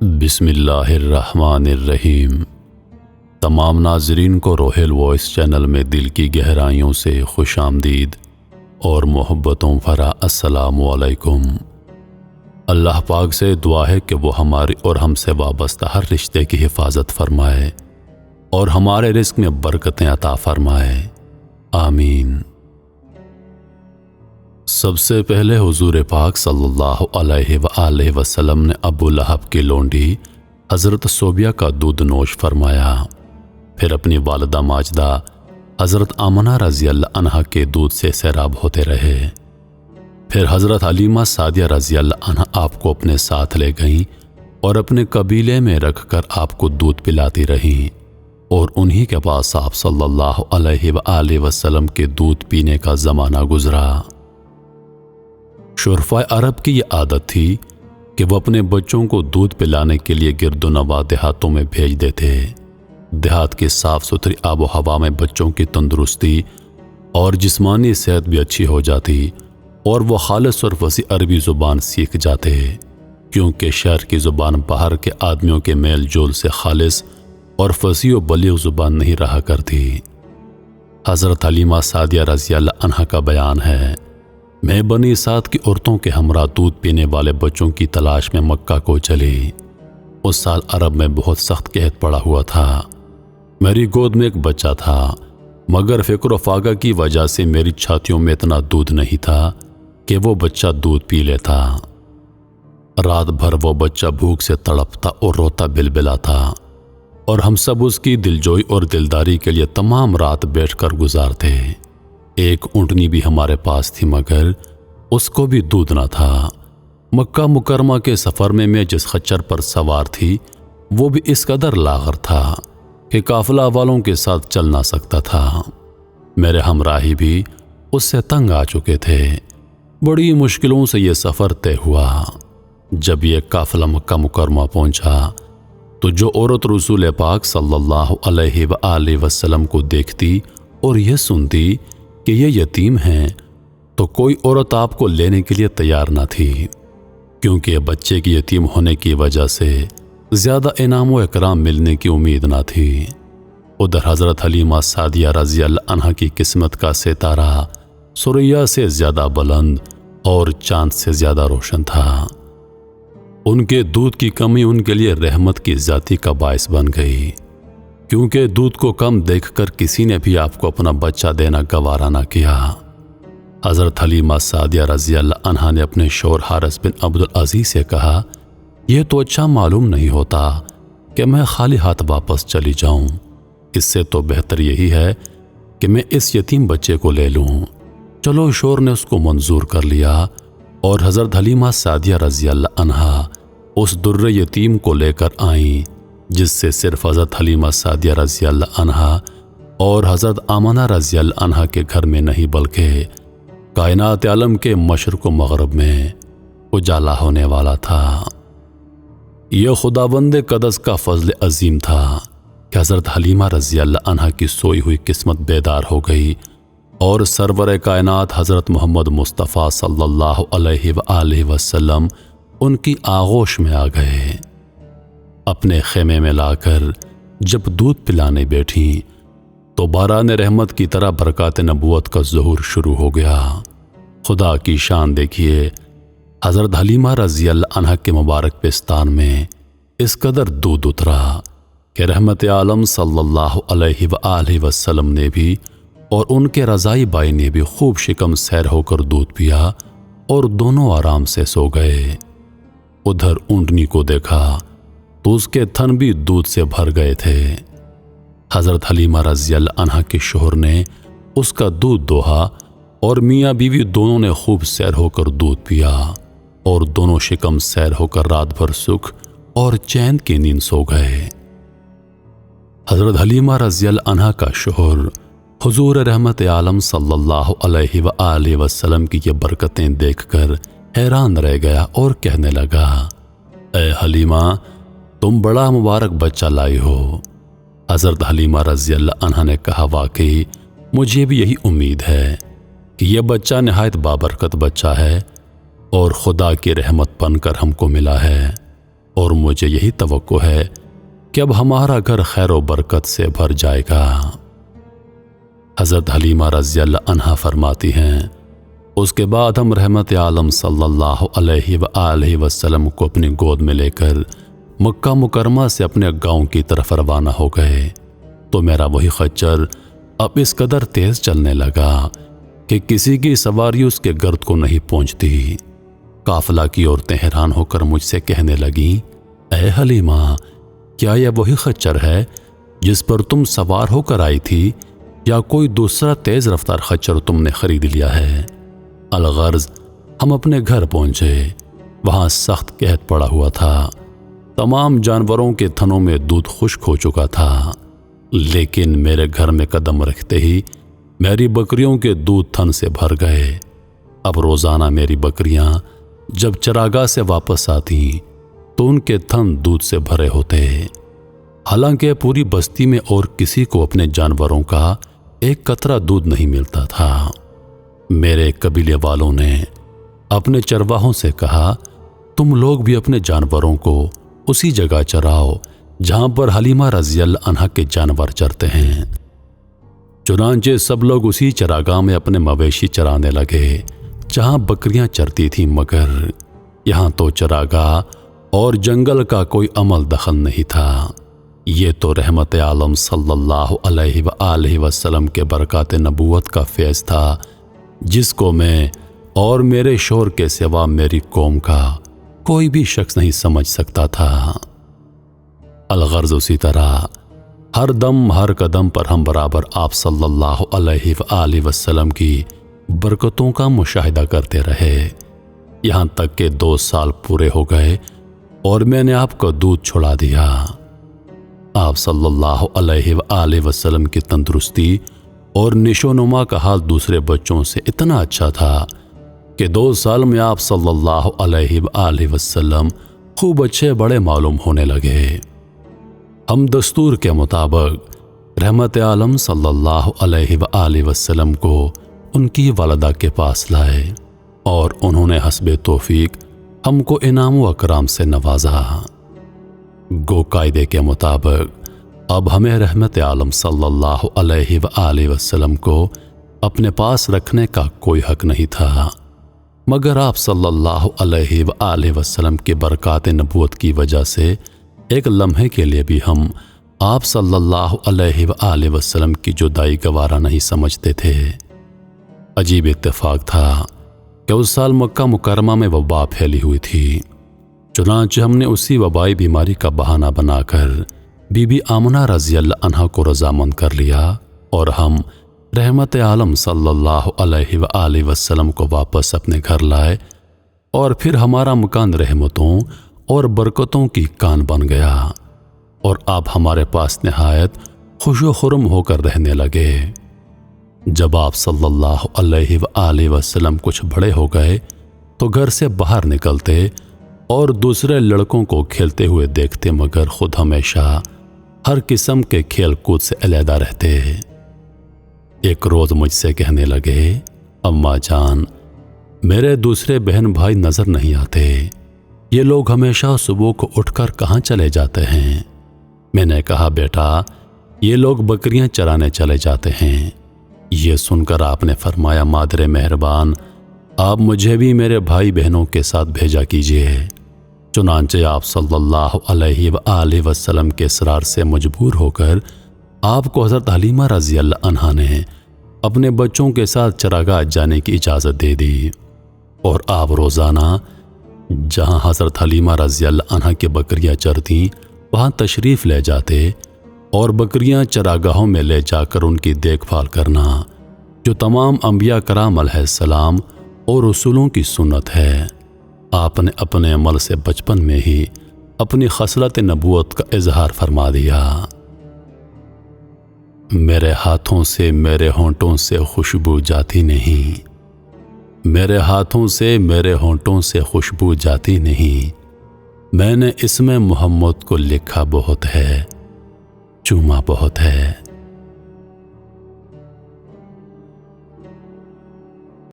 بسم اللہ الرحمن الرحیم۔ تمام ناظرین کو روحیل وائس چینل میں دل کی گہرائیوں سے خوش آمدید اور محبتوں بھرا السلام علیکم۔ اللہ پاک سے دعا ہے کہ وہ ہماری اور ہم سے وابستہ ہر رشتے کی حفاظت فرمائے اور ہمارے رزق میں برکتیں عطا فرمائے، آمین۔ سب سے پہلے حضور پاک صلی اللہ علیہ وآلہ وسلم نے ابو لہب کی لونڈی حضرت صوبیہ کا دودھ نوش فرمایا، پھر اپنی والدہ ماجدہ حضرت آمنہ رضی اللہ عنہا کے دودھ سے سیراب ہوتے رہے۔ پھر حضرت حلیمہ سعدیہ رضی اللہ عنہا آپ کو اپنے ساتھ لے گئیں اور اپنے قبیلے میں رکھ کر آپ کو دودھ پلاتی رہیں، اور انہی کے پاس آپ صلی اللہ علیہ وآلہ وسلم کے دودھ پینے کا زمانہ گزرا۔ شرفائے عرب کی یہ عادت تھی کہ وہ اپنے بچوں کو دودھ پلانے کے لیے گرد و نواح دیہاتوں میں بھیج دیتے۔ دیہات کی صاف ستھری آب و ہوا میں بچوں کی تندرستی اور جسمانی صحت بھی اچھی ہو جاتی اور وہ خالص اور فصیح عربی زبان سیکھ جاتے، کیونکہ شہر کی زبان باہر کے آدمیوں کے میل جول سے خالص اور فصیح و بلیغ زبان نہیں رہا کرتی۔ حضرت حلیمہ سعدیہ رضی اللہ عنہا کا بیان ہے، میں بنی سعد کی عورتوں کے ہمراہ دودھ پینے والے بچوں کی تلاش میں مکہ کو چلی۔ اس سال عرب میں بہت سخت قحط پڑا ہوا تھا۔ میری گود میں ایک بچہ تھا، مگر فکر و فاقہ کی وجہ سے میری چھاتیوں میں اتنا دودھ نہیں تھا کہ وہ بچہ دودھ پی لیتا۔ رات بھر وہ بچہ بھوک سے تڑپتا اور روتا بلبلاتا، اور ہم سب اس کی دلجوئی اور دلداری کے لیے تمام رات بیٹھ کر گزارتے۔ ایک اونٹنی بھی ہمارے پاس تھی، مگر اس کو بھی دودھ نہ تھا۔ مکہ مکرمہ کے سفر میں جس خچر پر سوار تھی وہ بھی اس قدر لاغر تھا کہ قافلہ والوں کے ساتھ چل نہ سکتا تھا۔ میرے ہمراہی بھی اس سے تنگ آ چکے تھے۔ بڑی مشکلوں سے یہ سفر طے ہوا۔ جب یہ قافلہ مکہ مکرمہ پہنچا تو جو عورت رسول پاک صلی اللہ علیہ وآلہ وسلم کو دیکھتی اور یہ سنتی کہ یہ یتیم ہیں تو کوئی عورت آپ کو لینے کے لیے تیار نہ تھی، کیونکہ بچے کی یتیم ہونے کی وجہ سے زیادہ انعام و اکرام ملنے کی امید نہ تھی۔ ادھر حضرت حلیمہ سعدیہ رضی اللہ عنہا کی قسمت کا ستارہ ثریا سے زیادہ بلند اور چاند سے زیادہ روشن تھا۔ ان کے دودھ کی کمی ان کے لیے رحمت کی زیادتی کا باعث بن گئی، کیونکہ دودھ کو کم دیکھ کر کسی نے بھی آپ کو اپنا بچہ دینا گوارا نہ کیا۔ حضرت حلیمہ سعدیہ رضی اللہ عنہا نے اپنے شوہر حارث بن عبدالعزیز سے کہا، یہ تو اچھا معلوم نہیں ہوتا کہ میں خالی ہاتھ واپس چلی جاؤں، اس سے تو بہتر یہی ہے کہ میں اس یتیم بچے کو لے لوں۔ چلو، شوہر نے اس کو منظور کر لیا، اور حضرت حلیمہ سعدیہ رضی اللہ عنہا اس در یتیم کو لے کر آئیں، جس سے صرف حضرت حلیمہ سعدیہ رضی اللہ عنہا اور حضرت آمنہ رضی اللہ عنہا کے گھر میں نہیں بلکہ کائنات عالم کے مشرق و مغرب میں اجالا ہونے والا تھا۔ یہ خداوند قدس کا فضل عظیم تھا کہ حضرت حلیمہ رضی اللہ عنہا کی سوئی ہوئی قسمت بیدار ہو گئی، اور سرور کائنات حضرت محمد مصطفیٰ صلی اللہ علیہ وآلہ وسلم ان کی آغوش میں آ گئے۔ اپنے خیمے میں لا کر جب دودھ پلانے بیٹھیں تو باران رحمت کی طرح برکات نبوت کا ظہور شروع ہو گیا۔ خدا کی شان دیکھیے، حضرت حلیمہ رضی اللہ عنہا کے مبارک پستان میں اس قدر دودھ اترا کہ رحمت عالم صلی اللہ علیہ وآلہ وسلم نے بھی اور ان کے رضائی بائی نے بھی خوب شکم سیر ہو کر دودھ پیا، اور دونوں آرام سے سو گئے۔ ادھر اونٹنی کو دیکھا تو اس کے تھن بھی دودھ سے بھر گئے تھے۔ حضرت حلیمہ رضی اللہ عنہا کے شوہر نے اس کا دودھ دوہا، اور میاں بیوی دونوں نے خوب سیر ہو کر دودھ پیا، اور دونوں شکم سیر ہو کر رات بھر سکھ اور چین کی نیند سو گئے۔ حضرت حلیمہ رضی اللہ عنہا کا شوہر حضور رحمت عالم صلی اللہ علیہ وآلہ وسلم کی یہ برکتیں دیکھ کر حیران رہ گیا اور کہنے لگا، اے حلیمہ، تم بڑا مبارک بچہ لائی ہو۔ حضرت حلیمہ رضی اللہ عنہا نے کہا، واقعی مجھے بھی یہی امید ہے کہ یہ بچہ نہایت بابرکت بچہ ہے اور خدا کی رحمت بن کر ہم کو ملا ہے۔ اور مجھے یہی توقع ہے کہ اب ہمارا گھر خیر و برکت سے بھر جائے گا۔ حضرت حلیمہ رضی اللہ عنہا فرماتی ہیں، اس کے بعد ہم رحمت عالم صلی اللہ علیہ وآلہ وسلم کو اپنی گود میں لے کر مکہ مکرمہ سے اپنے گاؤں کی طرف روانہ ہو گئے تو میرا وہی خچر اب اس قدر تیز چلنے لگا کہ کسی کی سواری اس کے گرد کو نہیں پہنچتی۔ قافلہ کی عورتیں حیران ہو کر مجھ سے کہنے لگیں، اے حلیمہ، کیا یہ وہی خچر ہے جس پر تم سوار ہو کر آئی تھی یا کوئی دوسرا تیز رفتار خچر تم نے خرید لیا ہے؟ الغرض ہم اپنے گھر پہنچے، وہاں سخت قحط پڑا ہوا تھا، تمام جانوروں کے تھنوں میں دودھ خشک ہو چکا تھا، لیکن میرے گھر میں قدم رکھتے ہی میری بکریوں کے دودھ تھن سے بھر گئے۔ اب روزانہ میری بکریاں جب چراگاہ سے واپس آتی تو ان کے تھن دودھ سے بھرے ہوتے، حالانکہ پوری بستی میں اور کسی کو اپنے جانوروں کا ایک قطرہ دودھ نہیں ملتا تھا۔ میرے قبیلے والوں نے اپنے چرواہوں سے کہا، تم لوگ بھی اپنے جانوروں کو اسی جگہ چراؤ جہاں پر حلیمہ رضی اللہ عنہا کے جانور چرتے ہیں۔ چنانچہ سب لوگ اسی چراگاہ میں اپنے مویشی چرانے لگے جہاں بکریاں چرتی تھیں، مگر یہاں تو چراگاہ اور جنگل کا کوئی عمل دخل نہیں تھا۔ یہ تو رحمت عالم صلی اللہ علیہ وآلہ وسلم کے برکات نبوت کا فیض تھا، جس کو میں اور میرے شوہر کے سوا میری قوم کا کوئی بھی شخص نہیں سمجھ سکتا تھا۔ الغرض اسی طرح ہر دم ہر قدم پر ہم برابر آپ صلی اللہ علیہ وآلہ وسلم کی برکتوں کا مشاہدہ کرتے رہے، یہاں تک کہ 2 سال پورے ہو گئے اور میں نے آپ کو دودھ چھڑا دیا۔ آپ صلی اللہ علیہ وآلہ وسلم کی تندرستی اور نشو نما کا حال دوسرے بچوں سے اتنا اچھا تھا کہ 2 سال میں آپ صلی اللہ علیہ وآلہ وسلم خوب اچھے بڑے معلوم ہونے لگے۔ ہم دستور کے مطابق رحمت عالم صلی اللہ علیہ وآلہ وسلم کو ان کی والدہ کے پاس لائے اور انہوں نے حسب توفیق ہم کو انعام و اکرام سے نوازا۔ گو قاعدے کے مطابق اب ہمیں رحمت عالم صلی اللہ علیہ وآلہ وسلم کو اپنے پاس رکھنے کا کوئی حق نہیں تھا، مگر آپ صلی اللہ علیہ وآلہ وسلم کی برکات نبوت کی وجہ سے ایک لمحے کے لیے بھی ہم آپ صلی اللہ علیہ وآلہ وسلم کی جدائی گوارا نہیں سمجھتے تھے۔ عجیب اتفاق تھا کہ اس سال مکہ مکرمہ میں وبا پھیلی ہوئی تھی، چنانچہ ہم نے اسی وبائی بیماری کا بہانہ بنا کر بی بی آمنہ رضی اللہ عنہا کو رضامند کر لیا اور ہم رحمت عالم صلی اللہ علیہ وآلہ وسلم کو واپس اپنے گھر لائے، اور پھر ہمارا مکان رحمتوں اور برکتوں کی کان بن گیا اور آپ ہمارے پاس نہایت خوش و خرم ہو کر رہنے لگے۔ جب آپ صلی اللہ علیہ وآلہ وسلم کچھ بڑے ہو گئے تو گھر سے باہر نکلتے اور دوسرے لڑکوں کو کھیلتے ہوئے دیکھتے، مگر خود ہمیشہ ہر قسم کے کھیل کود سے علیحدہ رہتے۔ ایک روز مجھ سے کہنے لگے، اماں جان، میرے دوسرے بہن بھائی نظر نہیں آتے، یہ لوگ ہمیشہ صبح کو اٹھ کر کہاں چلے جاتے ہیں؟ میں نے کہا، بیٹا، یہ لوگ بکریاں چرانے چلے جاتے ہیں۔ یہ سن کر آپ نے فرمایا، مادر مہربان، آپ مجھے بھی میرے بھائی بہنوں کے ساتھ بھیجا کیجیے۔ چنانچہ آپ صلی اللہ علیہ وآلہ وسلم کے اصرار سے مجبور ہو کر آپ کو حضرت حلیمہ رضی اللہ عنہا نے اپنے بچوں کے ساتھ چراگاہ جانے کی اجازت دے دی، اور آپ روزانہ جہاں حضرت حلیمہ رضی اللہ عنہا کی بکریاں چرتیں وہاں تشریف لے جاتے اور بکریاں چراگاہوں میں لے جا کر ان کی دیکھ بھال کرنا، جو تمام انبیاء کرام علیہ السلام اور رسولوں کی سنت ہے۔ آپ نے اپنے عمل سے بچپن میں ہی اپنی خصلت نبوت کا اظہار فرما دیا۔ میرے ہاتھوں سے میرے ہونٹوں سے خوشبو جاتی نہیں، میرے ہاتھوں سے میرے ہونٹوں سے خوشبو جاتی نہیں، میں نے اسم محمد کو لکھا بہت ہے، چوما بہت ہے۔